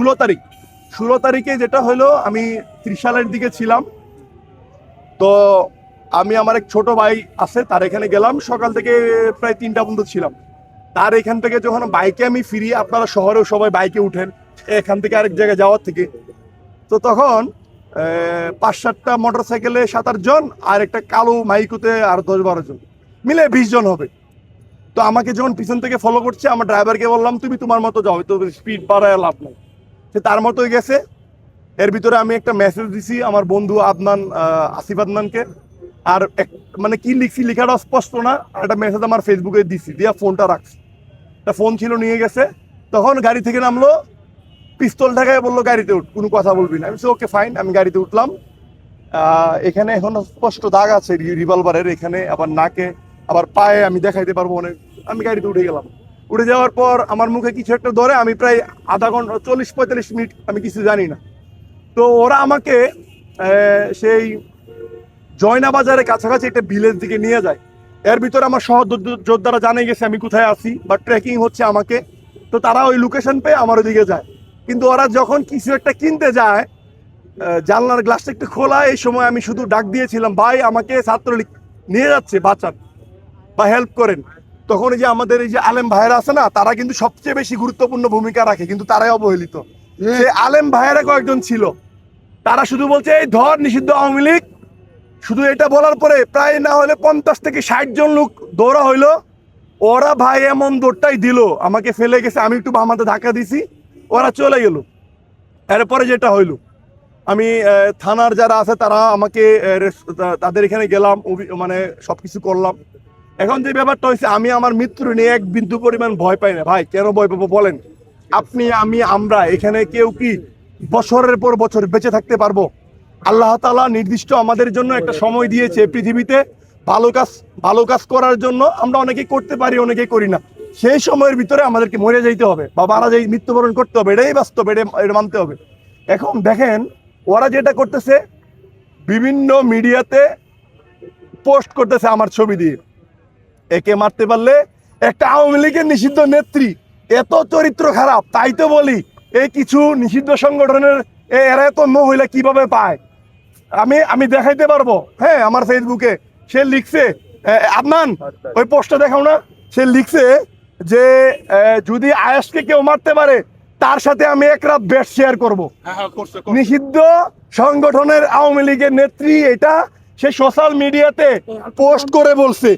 16 তারিখে যেটা হলো, আমি ত্রিশালের দিকে ছিলাম। তো আমি আমার এক ছোট ভাই আছে, তার এখানে গেলাম। সকাল থেকে প্রায় 3টা পর্যন্ত ছিলাম। তার এখান থেকে যখন বাইকে আমি ফিরি, আপনারা শহরেও সবাই বাইকে উঠেন এখান থেকে আরেক জায়গায় যাওয়ার থেকে, তো তখন 5-7টা মোটর সাইকেলে 7-8 জন, আর একটা কালো মাইকুতে আর 10-12 জন, মিলে 20 জন হবে। তো আমাকে যখন পিছন থেকে ফলো করছে, আমার ড্রাইভারকে বললাম তুমি তোমার মতো যাও, তো স্পিড বাড়ায় লাভ নাই। সে তার মতোই গেছে। এর ভিতরে আমি একটা মেসেজ দিছি আমার বন্ধু আদনান, আসিফ আদনানকে। আর মানে কি লিখছি লেখাটা স্পষ্ট না, আর একটা মেসেজ আমার ফেসবুকে দিছি, দিয়া ফোনটা রাখছি। তা ফোন ছিল, নিয়ে গেছে। তখন গাড়ি থেকে নামলো, পিস্তল ঢাকায় বললো গাড়িতে উঠ, কোনো কথা বলবি না। আমি ওকে ফাইন, আমি গাড়িতে উঠলাম। এখানে এখন স্পষ্ট দাগ আছে রিভলভারের, এখানে আবার নাকে, আবার পায়ে, আমি দেখাইতে পারবো অনেক। আমি গাড়িতে উঠে গেলাম। উঠে যাওয়ার পর আমার মুখে কিছু একটা ধরে, আমি প্রায় আধা ঘন্টা 40-45 মিনিট আমি কিছু জানি না। তো ওরা আমাকে সেই জয়না বাজারের কাছাকাছি একটা ভিলেজ দিকে নিয়ে যায়। এর ভিতরে আমার যোদ্ধারা জানে গেছে আমি কোথায় আছি, বা ট্রেকিং হচ্ছে আমাকে। তো তারা ওই লোকেশন পেয়ে আমার ওদিকে যায়। কিন্তু ওরা যখন কিছু একটা কিনতে যায়, জানলার গ্লাসটা একটু খোলা, এই সময় আমি শুধু ডাক দিয়েছিলাম, ভাই আমাকে ছাত্রলীগ নিয়ে যাচ্ছে, বাঁচান বা হেল্প করেন। তখন এই যে আমাদের এই যে আলেম ভাইয়েরা আছে না, তারা কিন্তু সবচেয়ে বেশি গুরুত্বপূর্ণ ভূমিকা রাখে, কিন্তু তারাই অবহেলিত। সে আলেম ভাইয়েরা কয়েকজন ছিল, তারা শুধু বলছে এই ধর নিষিদ্ধ আওয়ামী লীগ। শুধু এটা বলার পরে প্রায় না হলে 50 থেকে 60 জন লোক দৌড়া হইলো। ওরা ভাই এমন দৌড়টাই দিল, আমাকে ফেলে গেছে, আমি একটু বামাতে ধাক্কা দিছি, ওরা চলে গেল। এরপরে যেটা হইলো, আমি থানার যারা আছে তারা আমাকে তাদের এখানে গেলাম, মানে সবকিছু করলাম। এখন যে ব্যাপারটা হয়েছে, আমি আমার মৃত্যু নিয়ে এক বিন্দু পরিমাণ ভয় পাই না ভাই। কেন ভয় পাবো বলেন? আপনি, আমি, আমরা এখানে কেউ কি বছরের পর বছর বেঁচে থাকতে পারবো? আল্লাহ তাআলা নির্দিষ্ট আমাদের জন্য একটা সময় দিয়েছে পৃথিবীতে ভালো কাজ করার জন্য। আমরা অনেকে করতে পারি, অনেকে করি না। সেই সময়ের ভিতরে আমাদেরকে মরে যাইতে হবে বা মারা যাই, মৃত্যুবরণ করতে হবে, এটাই বাস্তব, এটা মানতে হবে। এখন দেখেন ওরা যেটা করতেছে, বিভিন্ন মিডিয়াতে পোস্ট করতেছে আমার ছবি দিয়ে। একে মারতে পারলে, একটা আওয়ামী লীগের নিষিদ্ধ নেত্রী এত চরিত্র খারাপ, তাই তো বলি এই কিছু নিষিদ্ধ সংগঠনের এরা এত মহিলা কিভাবে পায়, আমি দেখাইতে পারবো। হ্যাঁ, আমার ফেসবুকে সে লিখছে, আদনান ওই পোস্টটা দেখাও না, সে লিখছে যে যদি আয়াসকে কেউ মারতে পারে, তার সাথে আমি এক রাত বেড শেয়ার করবো। নিষিদ্ধ সংগঠনের আওয়ামী লীগের নেত্রী এটা সে সোশ্যাল মিডিয়াতে পোস্ট করে বলছে।